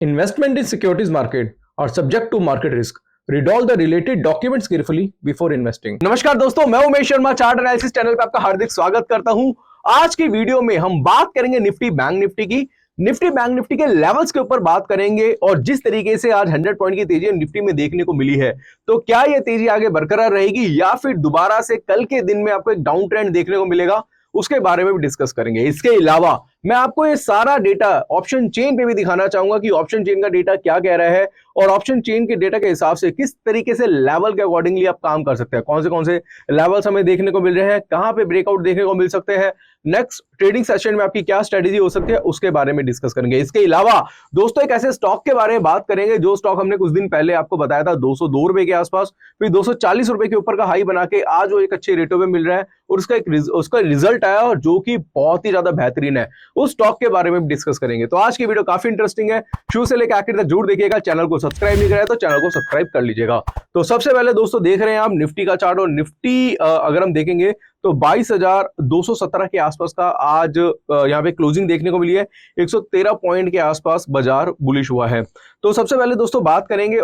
Investment in securities market are subject to market risk. Read all the related documents carefully before investing. नमस्कार दोस्तों, मैं Umesh Sharma chart analysis channel पे आपका हार्दिक स्वागत करता हूं। आज की वीडियो में हम बात करेंगे निफ्टी बैंक निफ्टी की। निफ्टी बैंक निफ्टी के लेवल्स के ऊपर बात करेंगे और जिस तरीके से आज 100 पॉइंट की तेजी निफ्टी में देखने को मिली है, तो क्या यह तेजी आगे बरकरार रहेगी या फिर दोबारा से कल के दिन में आपको एक डाउन ट्रेंड देखने को मिलेगा, उसके बारे में भी डिस्कस करेंगे। इसके अलावा मैं आपको ये सारा डेटा ऑप्शन चेन पे भी दिखाना चाहूंगा कि ऑप्शन चेन का डेटा क्या कह रहा है और ऑप्शन चेन के डेटा के हिसाब से किस तरीके से लेवल के अकॉर्डिंगली आप काम कर सकते हैं, कौन से लेवल्स हमें देखने को मिल रहे हैं, कहां पे ब्रेकआउट देखने को मिल सकते हैं, नेक्स्ट ट्रेडिंग सेशन में आपकी क्या स्ट्रेटेजी हो सकती है, उसके बारे में डिस्कस करेंगे। इसके अलावा दोस्तों एक ऐसे स्टॉक के बारे में बात करेंगे जो स्टॉक हमने कुछ दिन पहले आपको बताया था 202 रुपए के आसपास, फिर 240 रुपए के ऊपर का हाई बना के आज वो एक अच्छे रेटों में मिल रहा है और उसका रिजल्ट आया और जो कि बहुत ही ज्यादा बेहतरीन है। उस स्टॉक के बारे में डिस्कस करेंगे। तो आज की वीडियो काफी इंटरेस्टिंग है, शुरू से लेकर आखिर तक जरूर देखिएगा। चैनल को सब्सक्राइब नहीं करा है तो चैनल को सब्सक्राइब कर लीजिएगा। तो सबसे पहले दोस्तों देख रहे हैं आप निफ्टी का चार्ट और निफ्टी अगर हम देखेंगे तो 22,217 के आसपास का आज यहाँ पे क्लोजिंग देखने को मिली है। 113 पॉइंट के आसपास बाजार बुलिश हुआ है। तो सबसे पहले दोस्तों बात करेंगे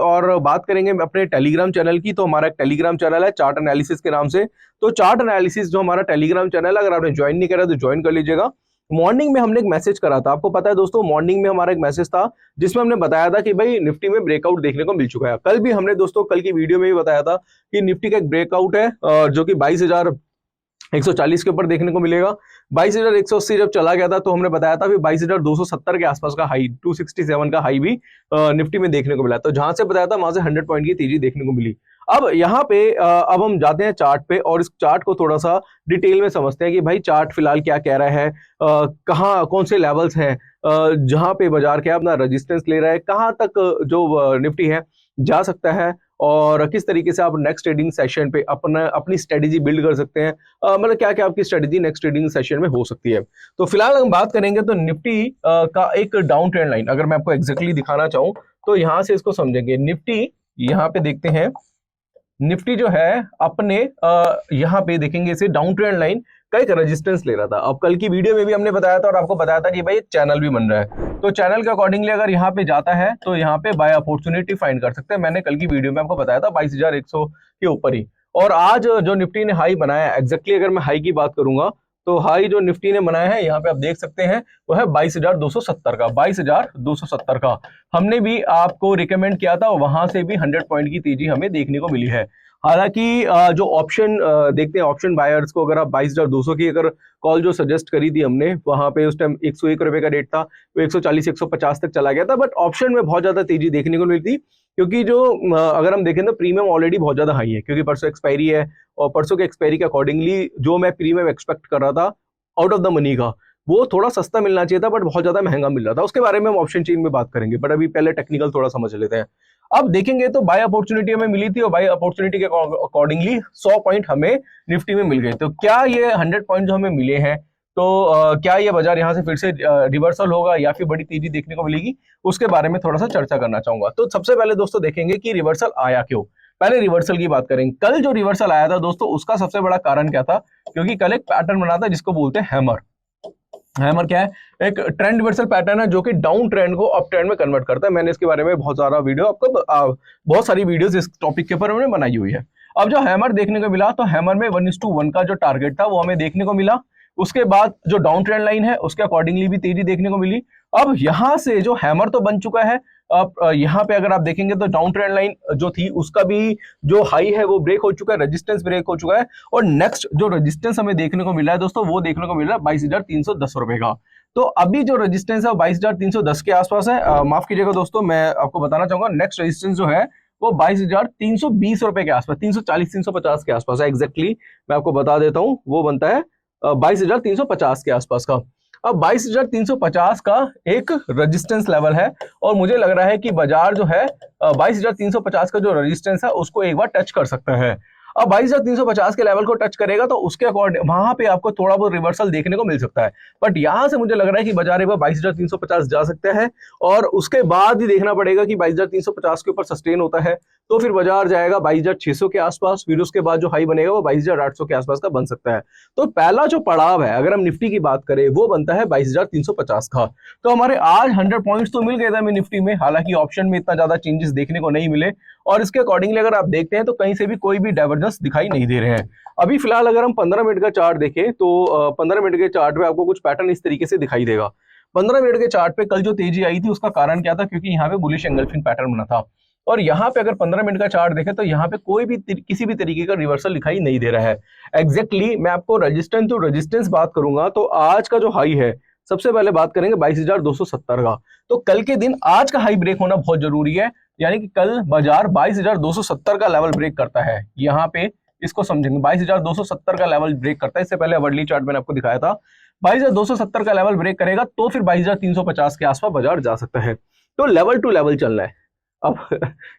अपने टेलीग्राम चैनल की। तो हमारा एक टेलीग्राम चैनल है चार्ट एनालिसिस के नाम से। तो चार्ट एनालिसिस जो हमारा टेलीग्राम चैनल है, अगर आपने ज्वाइन नहीं करा तो ज्वाइन कर लीजिएगा। मॉर्निंग में हमने एक मैसेज करा था, आपको पता है दोस्तों, मॉर्निंग में हमारा एक मैसेज था जिसमें हमने बताया था कि भाई निफ्टी में ब्रेकआउट देखने को मिल चुका है। कल भी हमने दोस्तों कल की वीडियो में भी बताया था कि निफ्टी का एक ब्रेकआउट है जो कि 22,140 के ऊपर देखने को मिलेगा। 22,180 जब चला गया था तो हमने बताया था 22,270 के आसपास का हाई, 267 का हाई भी निफ्टी में देखने को मिला। तो जहां से बताया था वहां से 100 पॉइंट की तेजी देखने को मिली। अब यहाँ पे अब हम जाते हैं चार्ट पे और इस चार्ट को थोड़ा सा डिटेल में समझते हैं कि भाई चार्ट फिलहाल क्या कह रहा है, कहाँ कौन से लेवल्स हैं जहां पे बाजार क्या अपना रेजिस्टेंस ले रहा है, कहाँ तक जो निफ्टी है जा सकता है और किस तरीके से आप नेक्स्ट ट्रेडिंग सेशन पे अपनी स्ट्रेटेजी बिल्ड कर सकते हैं, मतलब क्या क्या आपकी स्ट्रेटेजी नेक्स्ट ट्रेडिंग सेशन में हो सकती है। तो फिलहाल हम बात करेंगे तो निफ्टी का एक डाउन ट्रेंड लाइन अगर मैं आपको एग्जैक्टली दिखाना चाहूं तो यहां से इसको समझेंगे। निफ्टी यहाँ पे देखते हैं, निफ्टी जो है अपने यहाँ पे देखेंगे इसे डाउन ट्रेंड लाइन का एक रेजिस्टेंस ले रहा था। अब कल की वीडियो में भी हमने बताया था और आपको बताया था कि भाई एक चैनल भी बन रहा है, तो चैनल के अकॉर्डिंगली अगर यहाँ पे जाता है तो यहाँ पे बाय अपॉर्चुनिटी फाइंड कर सकते हैं। मैंने कल की वीडियो में आपको बताया था 22,100 के ऊपर ही। और आज जो निफ्टी ने हाई बनाया एग्जैक्टली अगर मैं हाई की बात करूंगा तो हाई जो निफ्टी ने बनाया है यहाँ पे आप देख सकते हैं वो है 22,270 का, 22,270 का हमने भी आपको रिकमेंड किया था, वहां से भी 100 पॉइंट की तेजी हमें देखने को मिली है। हालांकि जो ऑप्शन देखते हैं ऑप्शन बायर्स को, अगर आप 22,200 की अगर कॉल जो सजेस्ट करी थी हमने, वहां पे उस टाइम 101 रुपए का रेट था, वो 140 150 तक चला गया था, बट ऑप्शन में बहुत ज्यादा तेजी देखने को मिलती क्योंकि जो अगर हम देखें तो प्रीमियम ऑलरेडी बहुत ज्यादा हाई है क्योंकि परसों एक्सपायरी है और परसों के एक्सपायरी के अकॉर्डिंगली जो मैं प्रीमियम एक्सपेक्ट कर रहा था आउट ऑफ द मनी का, वो थोड़ा सस्ता मिलना चाहिए था बट बहुत ज्यादा महंगा मिल रहा था। उसके बारे में हम ऑप्शन चेन में बात करेंगे, बट अभी पहले टेक्निकल थोड़ा समझ लेते हैं। अब देखेंगे तो बाय अपॉर्चुनिटी हमें मिली थी और बाय अपॉर्चुनिटी के अकॉर्डिंगली 100 पॉइंट हमें निफ्टी में मिल गए। तो क्या ये 100 पॉइंट जो हमें मिले हैं तो क्या ये बाजार यहाँ से फिर से रिवर्सल होगा या फिर बड़ी तेजी देखने को मिलेगी, उसके बारे में थोड़ा सा चर्चा करना चाहूंगा। तो सबसे पहले दोस्तों देखेंगे कि रिवर्सल आया क्यों। पहले रिवर्सल की बात करेंगे। कल जो रिवर्सल आया था दोस्तों उसका सबसे बड़ा कारण क्या था, क्योंकि कल एक पैटर्न बना था जिसको बोलते हैं हैमर। हैमर क्या है, एक ट्रेंड रिवर्सल पैटर्न है जो कि डाउन ट्रेंड को अप ट्रेंड में कन्वर्ट करता है। मैंने इसके बारे में बहुत सारा वीडियो आपको बहुत सारी वीडियोस इस टॉपिक के ऊपर मैंने बनाई हुई है। अब जो हैमर देखने को मिला तो हैमर में 1:1 का जो टारगेट था वो हमें देखने को मिला। उसके बाद जो डाउन ट्रेंड लाइन है उसके अकॉर्डिंगली भी तेजी देखने को मिली। अब यहां से जो हैमर तो बन चुका है, अब यहाँ पे अगर आप देखेंगे तो डाउन ट्रेंड लाइन जो थी उसका भी जो हाई है वो ब्रेक हो चुका है, रेजिस्टेंस ब्रेक हो चुका है और नेक्स्ट जो रेजिस्टेंस हमें देखने को मिला है दोस्तों वो देखने को मिल रहा है 22,310 रुपए का। तो अभी जो रेजिस्टेंस है वो 22,310 के आसपास है। माफ कीजिएगा दोस्तों, मैं आपको बताना चाहूंगा नेक्स्ट रेजिस्टेंस जो है वो 22,320 रुपए के आसपास, 340-350 के आसपास है। एग्जैक्टली मैं आपको बता देता हूँ, वो बनता है 22,350 के आसपास का। अब 22,350 का एक रेजिस्टेंस लेवल है और मुझे लग रहा है कि बाजार जो है 22,350 का जो रेजिस्टेंस है उसको एक बार टच कर सकता है। अब 22,350 के लेवल को टच करेगा तो उसके अकॉर्डिंग वहां पे आपको थोड़ा बहुत रिवर्सल देखने को मिल सकता है, बट यहां से मुझे लग रहा है कि बाजार एक बार 22,350 जा सकता है और उसके बाद ही देखना पड़ेगा कि 22,350 के ऊपर सस्टेन होता है तो फिर बाजार जाएगा 22,600 के आसपास, फिर उसके बाद जो हाई बनेगा वो 22,800 के आसपास का बन सकता है। तो पहला जो पड़ाव है अगर हम निफ्टी की बात करें वो बनता है 22,350 का। तो हमारे आज 100 पॉइंट्स तो मिल गए थे हमें निफ्टी में, हालांकि ऑप्शन में इतना ज्यादा चेंजेस देखने को नहीं मिले और इसके अकॉर्डिंगली अगर आप देखते हैं तो कहीं से भी कोई भी डाइवर्जेंस दिखाई नहीं दे रहे हैं। अभी फिलहाल अगर हम 15 मिनट का चार्ट देखें तो 15 मिनट के चार्ट पे आपको कुछ पैटर्न इस तरीके से दिखाई देगा। 15 मिनट के चार्ट पे कल जो तेजी आई थी उसका कारण क्या था, क्योंकि यहाँ पे बुलिश एंगल्फिंग पैटर्न बना था और यहाँ पे अगर 15 मिनट का चार्ट देखें तो यहाँ पे कोई भी किसी भी तरीके का रिवर्सल दिखाई नहीं दे रहा है। एग्जैक्टली मैं आपको रेजिस्टेंस टू रेजिस्टेंस बात करूंगा तो आज का जो हाई है सबसे पहले बात करेंगे 22,270 का। तो कल के दिन आज का हाई ब्रेक होना बहुत जरूरी है, यानी कि कल बाजार 22,270 का लेवल ब्रेक करता है। यहाँ पे इसको समझेंगे 22,270 का लेवल ब्रेक करता है। इससे पहले वर्डली चार्ट मैंने आपको दिखाया था 22,270 का लेवल ब्रेक करेगा तो फिर 22,350 के आसपास बाजार जा सकता है। तो लेवल टू लेवल चलना है। अब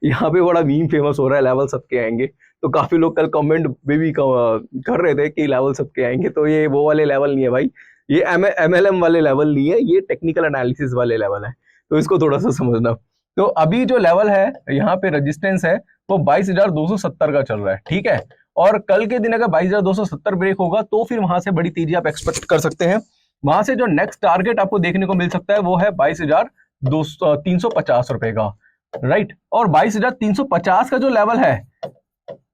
यहाँ पे बड़ा मीम फेमस हो रहा है लेवल सबके आएंगे, तो काफी लोग कल कमेंट में भी कर रहे थे कि लेवल सबके आएंगे, तो ये वो वाले लेवल नहीं है भाई, ये MLM वाले लेवल नहीं है, ये टेक्निकल एनालिसिस वाले लेवल है, तो इसको थोड़ा सा समझना। तो अभी जो लेवल है यहाँ पे रेजिस्टेंस है वो 22,270 का चल रहा है, ठीक है। और कल के दिन अगर 22,270 ब्रेक होगा तो फिर वहां से बड़ी तेजी आप एक्सपेक्ट कर सकते हैं। वहां से जो नेक्स्ट टारगेट आपको देखने को मिल सकता है वो है 22,350 रुपए का, राइट। और 22,350 का जो लेवल है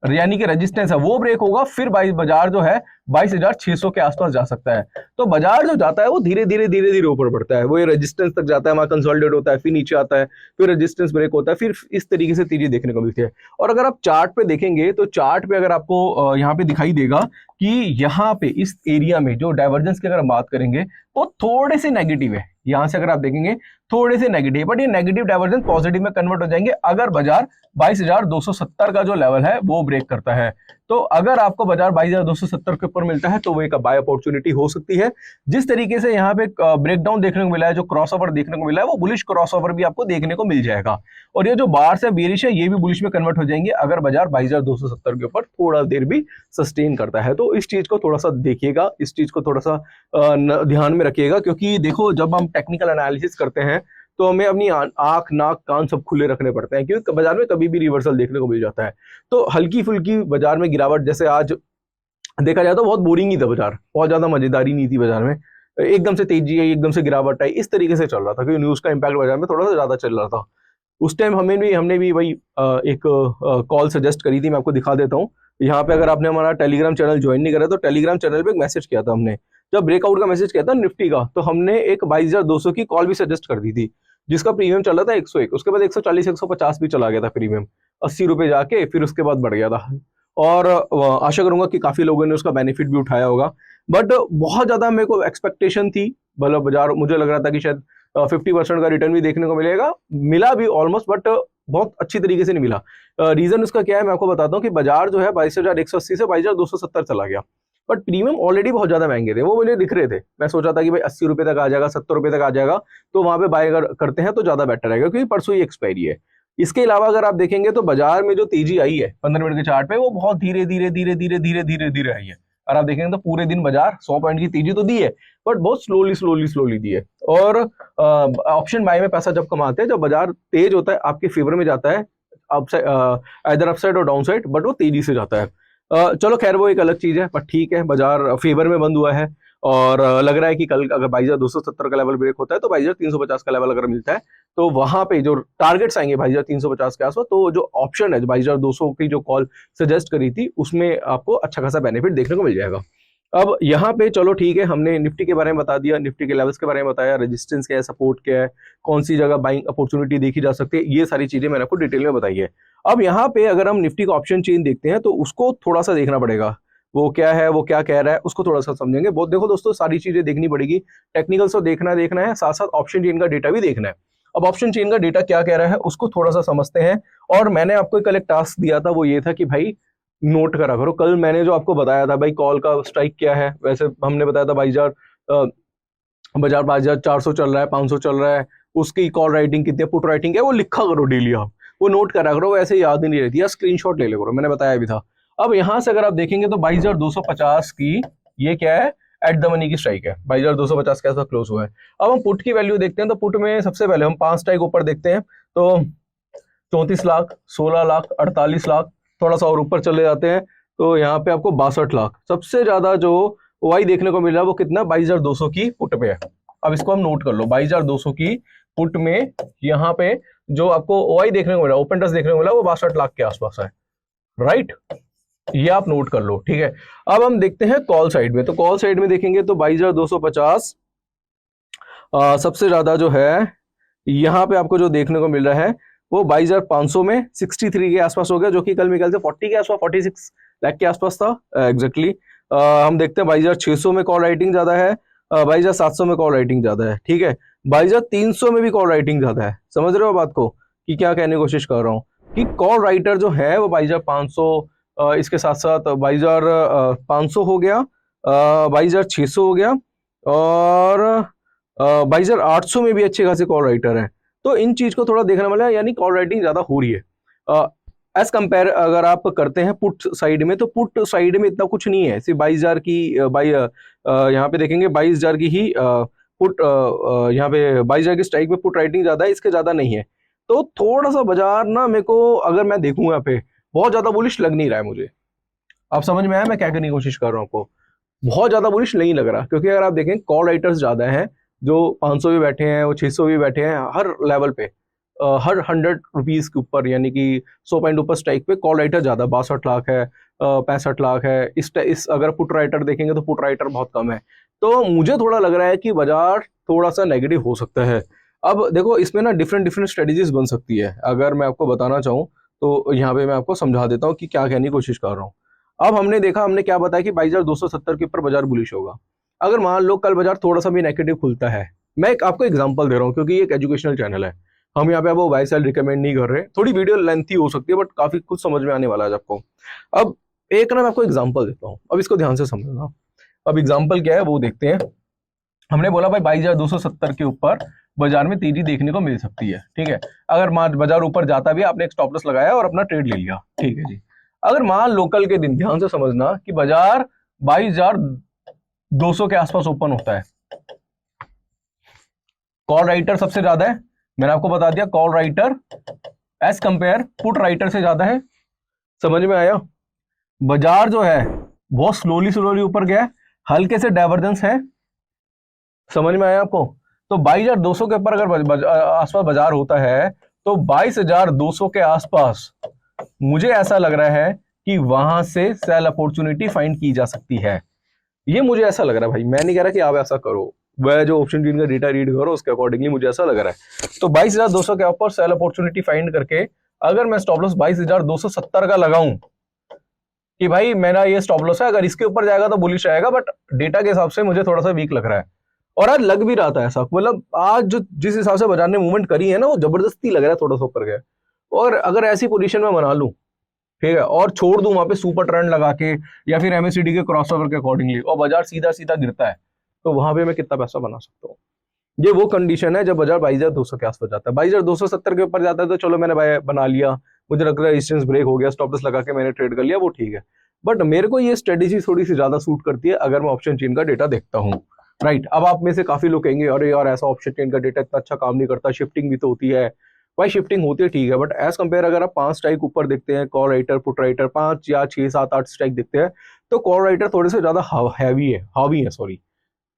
यानी कि रेजिस्टेंस है वो ब्रेक होगा, फिर बाजार जो है 22,600 के आसपास जा सकता है। तो बाजार जो जाता है वो धीरे धीरे ऊपर बढ़ता है, वो ये रेजिस्टेंस तक जाता है, वहां कंसोलिडेट होता है, फिर नीचे आता है, फिर रेजिस्टेंस ब्रेक होता है, फिर इस तरीके से तेजी देखने को मिलती है। और अगर आप चार्ट पे देखेंगे तो चार्ट पे अगर आपको यहाँ पे दिखाई देगा कि यहाँ पे इस एरिया में जो डाइवर्जेंस की अगर हम बात करेंगे तो थोड़े से नेगेटिव है। यहां से अगर आप देखेंगे थोड़े से नेगेटिव, बट ये नेगेटिव डाइवर्जेंस पॉजिटिव में कन्वर्ट हो जाएंगे अगर बाजार 22,270 का जो लेवल है वो ब्रेक करता है। तो अगर आपको बाजार 22,270 के ऊपर मिलता है तो वो एक बाय अपॉर्चुनिटी हो सकती है। जिस तरीके से यहाँ पे ब्रेकडाउन देखने को मिला है, जो क्रॉसओवर देखने को मिला है, वो बुलिश क्रॉसओवर भी आपको देखने को मिल जाएगा और ये जो बार से बेरिश है ये भी बुलिश में कन्वर्ट हो जाएंगे अगर बाजार 22,270 के ऊपर थोड़ा देर भी सस्टेन करता है। तो इस चीज को थोड़ा सा देखिएगा, इस चीज को थोड़ा सा ध्यान में रखिएगा, क्योंकि देखो जब हम टेक्निकल एनालिसिस करते हैं तो हमें अपनी आंख नाक कान सब खुले रखने पड़ते हैं, क्योंकि बाजार में कभी भी रिवर्सल देखने को मिल जाता है। तो हल्की फुल्की बाजार में गिरावट, जैसे आज देखा जाए तो बहुत बोरिंग ही था बाजार, बहुत ज्यादा मजेदारी नहीं थी बाजार में, एकदम से तेजी आई, एकदम से गिरावट आई, इस तरीके से चल रहा था, क्योंकि न्यूज का इंपैक्ट बाजार में थोड़ा सा ज्यादा चल रहा था। उस टाइम हमने भी भाई एक कॉल सजेस्ट करी थी, मैं आपको दिखा देता हूँ। यहाँ पे अगर आपने हमारा टेलीग्राम चैनल ज्वाइन नहीं करा तो टेलीग्राम चैनल पे एक मैसेज किया था हमने, जब ब्रेकआउट का मैसेज किया था निफ्टी का, तो हमने एक 22,200 की कॉल भी सजेस्ट कर दी थी जिसका प्रीमियम चल रहा था 101, उसके बाद 140 150 भी चला गया था प्रीमियम, 80 रुपए जाके फिर उसके बाद बढ़ गया था। और आशा करूंगा कि काफी लोगों ने उसका बेनिफिट भी उठाया होगा, बट बहुत ज्यादा मेरे को एक्सपेक्टेशन थी, मतलब बाजार मुझे लग रहा था कि शायद 50% का रिटर्न भी देखने को मिलेगा, मिला भी ऑलमोस्ट, बट बहुत अच्छी तरीके से नहीं मिला। रीजन उसका क्या है मैं आपको बताता हूँ कि बाजार जो है 22,180 से 22,270 चला गया, बट प्रीमियम ऑलरेडी बहुत ज्यादा महंगे थे, वो मुझे दिख रहे थे। मैं सोचा था कि भाई 80 रुपए तक आ जाएगा, 70 रुपए तक आ जाएगा, तो वहां पे बाय करते हैं तो ज्यादा बेटर रहेगा, क्योंकि परसों ही एक्सपायरी है। इसके अलावा अगर आप देखेंगे तो बाजार में जो तेजी आई है 15 मिनट के चार्ट पे, वो बहुत धीरे आई है। और आप देखेंगे तो पूरे दिन बाजार 100 पॉइंट की तेजी तो दी है, बट बहुत स्लोली दी है। और ऑप्शन बाय में पैसा जब कमाते हैं, जब बाजार तेज होता है आपके फेवर में जाता है, इधर अपसाइड और डाउन साइड, बट वो तेजी से जाता है। चलो खैर वो एक अलग चीज है, पर ठीक है, बाजार फेवर में बंद हुआ है और लग रहा है कि कल अगर 22,270 का लेवल ब्रेक होता है तो 22,350 का लेवल अगर मिलता है तो वहां पे जो टारगेट्स आएंगे 22,350 के आसपास, तो जो ऑप्शन है 22,200 की जो कॉल सजेस्ट करी थी उसमें आपको अच्छा खासा बेनिफिट देखने को मिल जाएगा। अब यहाँ पे चलो ठीक है, हमने निफ्टी के बारे में बता दिया, निफ्टी के लेवल्स के बारे में बताया, रेजिस्टेंस क्या है, सपोर्ट क्या है, कौन सी जगह बाइंग अपॉर्चुनिटी देखी जा सकती है, ये सारी चीजें मैंने आपको डिटेल में बताई है। अब यहाँ पे अगर हम निफ्टी का ऑप्शन चेन देखते हैं तो उसको थोड़ा सा देखना पड़ेगा, वो क्या है, वो क्या कह रहा है, उसको थोड़ा सा समझेंगे। बहुत देखो दोस्तों, सारी चीजें देखनी पड़ेगी, टेक्निकल्स तो देखना है, साथ साथ ऑप्शन चेन का डेटा भी देखना है। अब ऑप्शन चेन का डेटा क्या कह रहा है उसको थोड़ा सा समझते हैं। और मैंने आपको कल एक टास्क दिया था, वो ये था कि भाई नोट करा करो। कल मैंने जो आपको बताया था भाई कॉल का स्ट्राइक क्या है, वैसे हमने बताया था बाजार 5,400 चल रहा है, 500 चल रहा है, उसकी कॉल राइटिंग कितनी है, पुट राइटिंग क्या है, वो लिखा करो डेली, आप वो नोट करा करो, वैसे याद ही नहीं रहती, या स्क्रीनशॉट ले ले करो, मैंने बताया भी था। अब यहां से अगर आप देखेंगे तो 22,250 की ये क्या है, एट द मनी की स्ट्राइक है। 22,250 के आसपास क्लोज हुआ है। अब हम पुट की वैल्यू देखते हैं, तो पुट में सबसे पहले हम 5 स्ट्राइक ऊपर देखते हैं, तो 34 लाख, 16 लाख, 48 लाख, थोड़ा सा और ऊपर चले जाते हैं तो यहाँ पे आपको 62 लाख। सबसे ज्यादा जो वाई देखने को मिल रहा है वो कितना, 22,200 की पुट पे है। अब इसको हम नोट कर लो, 22,200 की पुट में यहाँ पे जो आपको ओआई देखने को मिला, ओपन इंटरेस्ट देखने को मिला, वो 62 लाख के आसपास है, राइट। ये आप नोट कर लो, ठीक है। अब हम देखते हैं कॉल साइड में, तो कॉल साइड में देखेंगे तो 22,250 सबसे ज्यादा जो है यहाँ पे आपको जो देखने को मिल रहा है वो 22,500 में 63 के आसपास हो गया, जो कि कल मेरे ख्याल से 40 के आसपास, 46 लाख के आसपास था एग्जैक्टली। हम देखते हैं 22,600 में कॉल राइटिंग ज्यादा है, 22,700 में कॉल राइटिंग ज्यादा है, ठीक है। 22,300 में भी कॉल राइटिंग ज्यादा है। समझ रहे हो बात को कि क्या कहने की कोशिश कर रहा हूँ, कि कॉल राइटर जो है वो 22,500, इसके साथ साथ 22,500 हो गया, 22,600 हो गया, और 22,800 में भी अच्छे खासे कॉल राइटर हैं। तो इन चीज को थोड़ा देखना वाला है, यानी कॉल राइटिंग ज्यादा हो रही है एज कंपेयर अगर आप करते हैं पुट साइड में। तो पुट साइड में इतना कुछ नहीं है, सिर्फ 22,000 की यहाँ पे देखेंगे 22,000 की ही पुट, यहाँ पे 22,000 की स्ट्राइक में पुट राइटिंग ज्यादा है, इसके ज्यादा नहीं है। तो थोड़ा सा बाजार ना, मेरे को अगर मैं देखूं यहाँ पे बहुत ज्यादा बुलिश लग नहीं रहा है मुझे। आप समझ में आया मैं क्या करने की कोशिश कर रहा हूँ आपको, बहुत ज्यादा बुलिश नहीं लग रहा, क्योंकि अगर आप देखें कॉल राइटर्स ज्यादा हैं, जो 500 भी बैठे हैं, वो 600 भी बैठे हैं, हर लेवल पे हर 100 रुपीज के ऊपर, यानी कि 100 पॉइंट ऊपर स्ट्राइक पे कॉल राइटर ज्यादा, 62 लाख है, 65 लाख है। इस अगर पुट राइटर देखेंगे तो पुट राइटर बहुत कम है। तो मुझे थोड़ा लग रहा है कि बाजार थोड़ा सा नेगेटिव हो सकता है। अब देखो इसमें ना डिफरेंट डिफरेंट स्ट्रेटेजीज बन सकती है, अगर मैं आपको बताना चाहूँ तो यहाँ पे मैं आपको समझा देता हूँ कि क्या कहने की कोशिश कर रहा हूँ। अब हमने देखा, हमने क्या बताया कि 22,270 के ऊपर बाजार बुलिश होगा। अगर मान लो कल बाजार थोड़ा सा भी नेगेटिव खुलता है, मैं आपको एग्जांपल दे रहा हूँ क्योंकि ये एक एजुकेशनल चैनल है, हम यहाँ पे आपको बाय सेल रिकमेंड नहीं कर रहे, थोड़ी वीडियो लेंथी हो सकती है बट काफी कुछ समझ में आने वाला है आपको। अब एक ना मैं आपको एग्जांपल देता हूँ, अब इसको ध्यान से समझना। अब एग्जांपल क्या है वो देखते हैं। हमने बोला भाई 22,270 के ऊपर बाजार में तेजी देखने को मिल सकती है, ठीक है। अगर बाजार ऊपर जाता भी, आपने एक स्टॉप लॉस लगाया और अपना ट्रेड ले लिया, ठीक है जी। अगर मान लोकल के दिन, ध्यान से समझना, कि बाजार 22,200 के आसपास ओपन होता है, कॉल राइटर सबसे ज्यादा है, मैंने आपको बता दिया call writer as compare put writer से ज्यादा है। समझ में आया? बाजार जो है बहुत स्लोली स्लोली ऊपर गया है, हल्के से डाइवर्जेंस है। समझ में आया आपको? तो 22,200 के ऊपर अगर आसपास बाजार होता है तो 22,200 के आसपास मुझे ऐसा लग रहा है कि वहां से सेल अपॉर्चुनिटी फाइंड की जा सकती है। ये मुझे ऐसा लग रहा है भाई, मैं नहीं कह रहा कि आप ऐसा करो, वह जो ऑप्शन चेन का डेटा रीड करो उसके अकॉर्डिंगली मुझे ऐसा लग रहा है। तो 22,200 के ऊपर सेल अपॉर्चुनिटी फाइंड करके अगर मैं स्टॉप लॉस 22,270 का लगाऊं कि भाई मेरा ये स्टॉप लॉस है, अगर इसके ऊपर जाएगा तो बुलिश आएगा, बट डेटा के हिसाब से मुझे थोड़ा सा वीक लग रहा है। और आज लग भी रहा था ऐसा, मतलब आज जो जिस हिसाब से बाजार ने मूवमेंट करी है ना, वो जबरदस्ती लग रहा है थोड़ा सा ऊपर गया। और अगर ऐसी पोजीशन में बना लूं, ठीक है, और छोड़ दूं वहां पे सुपर ट्रेंड लगा के या फिर एमएससीडी के क्रॉसओवर के अकॉर्डिंगली, और बाजार सीधा सीधा गिरता है, तो वहां पे मैं कितना पैसा बना सकता हूँ। ये वो कंडीशन है जब बाजार 22,200 के आसपास जाता है। 22,270 के ऊपर जाता है तो चलो मैंने बना लिया, मुझे लग रहा है रेजिस्टेंस ब्रेक हो गया, स्टॉप लॉस लगा के मैंने ट्रेड कर लिया, वो ठीक है। बट मेरे को ये स्ट्रेटेजी थोड़ी सी ज्यादा सूट करती है अगर मैं ऑप्शन चेन का डेटा देखता हूँ, राइट। अब आप में से काफी लोग कहेंगे अरे यार ऐसा ऑप्शन चेन का डेटा इतना अच्छा काम नहीं करता, शिफ्टिंग भी तो होती है। भाई शिफ्टिंग होती है ठीक है, बट एज कंपेयर अगर आप 5 स्ट्राइक ऊपर देखते हैं, कॉल राइटर पुट राइटर 5 या 6 7 8 स्ट्राइक देखते हैं, तो कॉल राइटर थोड़े से ज्यादा हावी है सॉरी,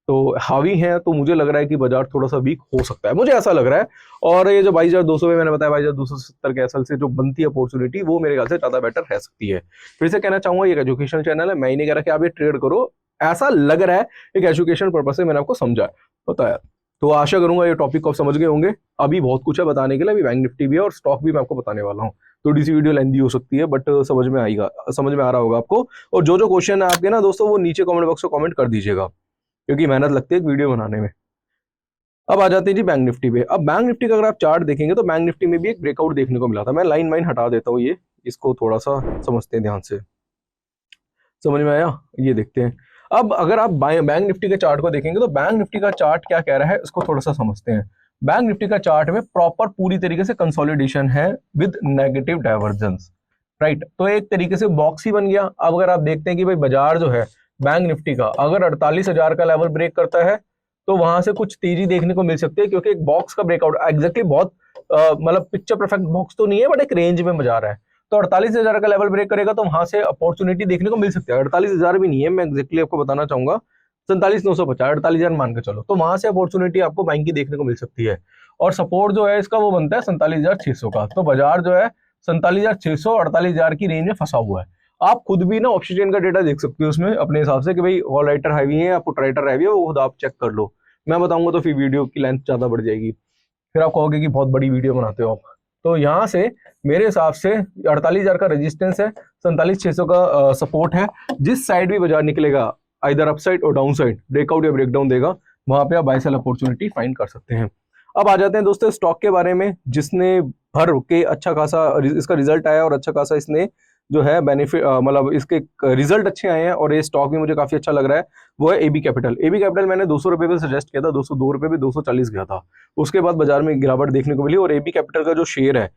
तो हावी है। तो मुझे लग रहा है कि बाजार थोड़ा सा वीक हो सकता है, मुझे ऐसा लग रहा है। और ये जो 22,200 में मैंने बताया 22,270 के एसएल से जो बनती है अपॉर्चुनिटी, वो मेरे ख्याल से ज्यादा बेटर रह सकती है। फिर से कहना चाहूंगा ये एजुकेशन चैनल है, मैं ही नहीं कह रहा कि आप ये ट्रेड करो, ऐसा लग रहा है एक एजुकेशन पर्पज से मैंने आपको समझा बताया। तो आशा करूंगा ये टॉपिक को आप समझ गए होंगे। अभी बहुत कुछ है बताने के लिए, अभी बैंक निफ्टी भी है और स्टॉक भी मैं आपको बताने वाला हूँ। थोड़ी सी वीडियो लेंदी हो सकती है बट समझ में आएगा, समझ में आ रहा होगा आपको। और जो जो क्वेश्चन है आपके ना दोस्तों, वो नीचे कमेंट बॉक्स में कमेंट कर दीजिएगा, क्योंकि मेहनत लगती है एक वीडियो बनाने में। अब आ जाते हैं जी बैंक निफ्टी पे। अब बैंक निफ्टी का अगर आप चार्ट देखेंगे तो बैंक निफ्टी में भी एक ब्रेकआउट देखने को मिला था। मैं लाइन वाइन हटा देता हूँ, ये इसको थोड़ा सा समझते हैं ध्यान से। समझ में आया? ये देखते हैं। अब अगर आप बैंक निफ्टी के चार्ट को देखेंगे तो बैंक निफ्टी का चार्ट क्या कह रहा है इसको थोड़ा सा समझते हैं। बैंक निफ्टी का चार्ट में प्रॉपर पूरी तरीके से कंसोलिडेशन है विद नेगेटिव डाइवर्जेंस। राइट। तो एक तरीके से बॉक्स ही बन गया। अब अगर आप देखते हैं कि भाई बाजार जो है बैंक निफ्टी का अगर 48,000 का लेवल ब्रेक करता है तो वहां से कुछ तेजी देखने को मिल सकती है, क्योंकि एक बॉक्स का ब्रेकआउट एग्जैक्टली बहुत मतलब पिक्चर परफेक्ट बॉक्स तो नहीं है, बट एक रेंज में जा रहा है। तो 48,000 का लेवल ब्रेक करेगा तो वहां से अपॉर्चुनिटी देखने को मिल सकती है। 48,000 भी नहीं है, मैं एग्जैक्टली आपको बताना चाहूंगा 47,950, 48,000 मान के चलो, तो वहां से अपॉर्चुनिटी आपको बैंक की देखने को मिल सकती है। और सपोर्ट जो है इसका वो बनता है 47,600 का। तो बाजार जो है 47,600 48,000 की रेंज में फंसा हुआ है। आप खुद भी ना ऑक्सीजन का डेटा देख सकते हो उसमें अपने हिसाब से कि भाई ऑल राइटर हैवी है या पुट राइटर हैवी है, वो खुद आप चेक कर लो। मैं बताऊंगा तो फिर वीडियो की लेंथ ज्यादा बढ़ जाएगी, फिर आप कहोगे कि बहुत बड़ी वीडियो बनाते हो आप। तो यहाँ से मेरे हिसाब से 48,000 का रेजिस्टेंस है, 47,600 का सपोर्ट है। जिस साइड भी बाजार निकलेगा इधर अपसाइड और डाउन साइड ब्रेकआउट या ब्रेकडाउन देगा, वहां पे आप बाय सेल अपॉर्चुनिटी फाइंड कर सकते हैं। अब आ जाते हैं दोस्तों स्टॉक के बारे में, जिसने भर के अच्छा खासा इसका रिजल्ट आया और अच्छा खासा इसने जो है बेनिफिट मतलब इसके रिजल्ट अच्छे आए हैं और ये स्टॉक भी मुझे काफी अच्छा लग रहा है। वो है एबी कैपिटल। एबी कैपिटल मैंने 200 रुपए पे सजेस्ट किया था, 202 रुपए पे 240 गया था। उसके बाद बाजार में गिरावट देखने को मिली और एबी कैपिटल का जो शेयर है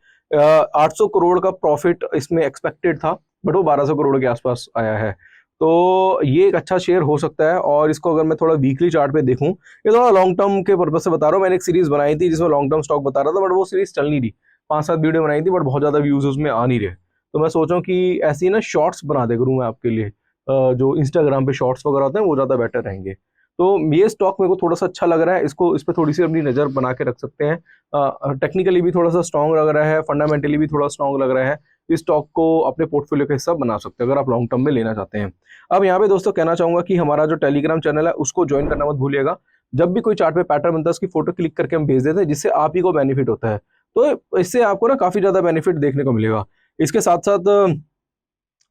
800 करोड़ का प्रॉफिट इसमें एक्सपेक्टेड था, बट वो 1200 करोड़ के आसपास आया है। तो ये एक अच्छा शेयर हो सकता है। और इसको अगर मैं थोड़ा वीकली चार्ट पे देखूं, ये थोड़ा लॉन्ग टर्म के पर्पज से बता रहा हूँ। मैंने एक सीरीज बनाई थी जिसमें लॉन्ग टर्म स्टॉक बता रहा था, बट वो सीरीज चल नहीं रही। 5-7 वीडियो बनाई थी बट बहुत ज्यादा व्यूज उसमें आ नहीं रहे। तो मैं सोचा कि ऐसी ना शॉर्ट्स बना दे करूँ मैं आपके लिए, जो इंस्टाग्राम पे शॉर्ट्स वगैरह होते हैं वो ज्यादा बेटर रहेंगे। तो ये स्टॉक मेरे को थोड़ा सा अच्छा लग रहा है, इसको इस पर थोड़ी सी अपनी नजर बना के रख सकते हैं। टेक्निकली भी थोड़ा सा स्ट्रांग लग रहा है, फंडामेंटली भी थोड़ा स्ट्रांग लग रहा है। इस स्टॉक को अपने पोर्टफोलियो का हिस्सा बना सकते हैं अगर आप लॉन्ग टर्म में लेना चाहते हैं। अब यहाँ पे दोस्तों कहना चाहूंगा कि हमारा जो टेलीग्राम चैनल है उसको ज्वाइन करना मत भूलिएगा। जब भी कोई चार्ट पे पैटर्न बनता है उसकी फोटो क्लिक करके हम भेज देते हैं, जिससे आप ही को बेनिफिट होता है। तो इससे आपको ना काफी ज्यादा बेनिफिट देखने को मिलेगा। इसके साथ साथ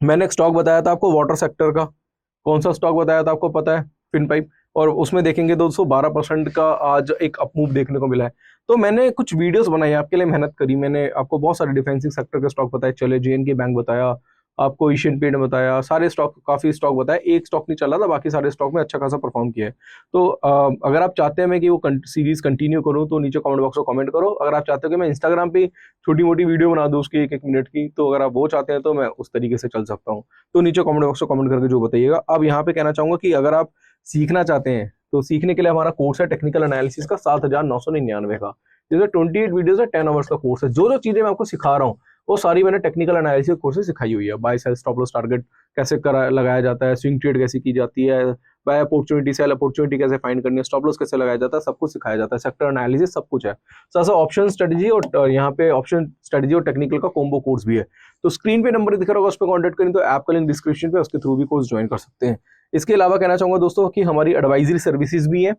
मैंने एक स्टॉक बताया था आपको वाटर सेक्टर का। कौन सा स्टॉक बताया था आपको पता है? फिनपाइप। और उसमें देखेंगे दोस्तों 12% का आज एक अपमूव देखने को मिला है। तो मैंने कुछ वीडियोस बनाई आपके लिए, मेहनत करी। मैंने आपको बहुत सारे डिफेंसिव सेक्टर के स्टॉक बताए, चले जेएनके बैंक बताया, आपको एशियन पेंट बताया, सारे स्टॉक काफी स्टॉक बताया। एक स्टॉक नहीं चला था, बाकी सारे स्टॉक में अच्छा खासा परफॉर्म किया है। तो अगर आप चाहते हैं मैं कि वो सीरीज कंटिन्यू करूं तो नीचे कमेंट बॉक्स में कमेंट करो। अगर आप चाहते हो कि मैं इंस्टाग्राम पे छोटी मोटी वीडियो बना दूं उसकी 1-1 मिनट की, तो अगर आप वो चाहते हैं तो मैं उस तरीके से चल सकता हूँ। तो नीचे कमेंट बॉक्स में कमेंट करके जो बताइएगा। अब यहाँ पे कहना चाहूंगा कि अगर आप सीखना चाहते हैं तो सीखने के लिए हमारा कोर्स है टेक्निकल एनालिसिस का 7,999 का, जिसमें 28 वीडियोस है, 10 आवर्स का कोर्स है। जो जो चीजें मैं आपको सिखा रहा हूँ वो सारी मैंने टेक्निकल एनालिसिस कोर्स सिखाई हुई है। Buy sell stop loss target कैसे लगाया जाता है, स्विंग ट्रेड कैसे की जाती है, बाय अपॉर्चुनिटी सेल अपॉर्चुनिटी कैसे फाइंड करनी है, स्टॉप लॉस कैसे लगाया जाता है, सब कुछ सिखाया जाता है। सेक्टर एनालिसिस सब कुछ है। साथ ऑप्शन स्ट्रेटजी और यहाँ पे ऑप्शन स्ट्रेटजी और टेक्निकल का कॉम्बो कोर्स भी है। तो स्क्रीन पे नंबर दिख रहा होगा, उस पर कॉन्टेक्ट करें, तो ऐप का लिंक डिस्क्रिप्शन पे, उसके थ्रू भी कोर्स ज्वाइन कर सकते हैं। इसके अलावा कहना चाहूंगा दोस्तों कि हमारी एडवाइजरी सर्विसेज भी है।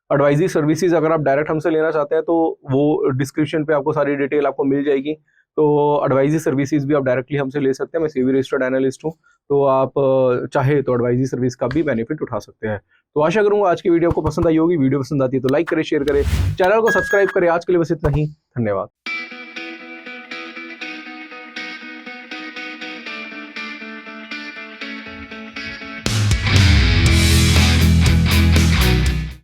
एडवाइजरी सर्विसेज अगर आप डायरेक्ट हमसे लेना चाहते हैं तो वो डिस्क्रिप्शन पे आपको सारी डिटेल आपको मिल जाएगी। तो एडवाइजरी सर्विसेज भी आप डायरेक्टली हमसे ले सकते हैं। मैं सेबी रजिस्टर्ड एनालिस्ट हूँ, तो आप चाहे तो एडवाइजरी सर्विस का भी बेनिफिट उठा सकते हैं। तो आशा करूंगा आज की वीडियो आपको पसंद आई होगी। वीडियो पसंद आती है तो लाइक करें, शेयर करें, चैनल को सब्सक्राइब करें। आज के लिए बस इतना ही, धन्यवाद।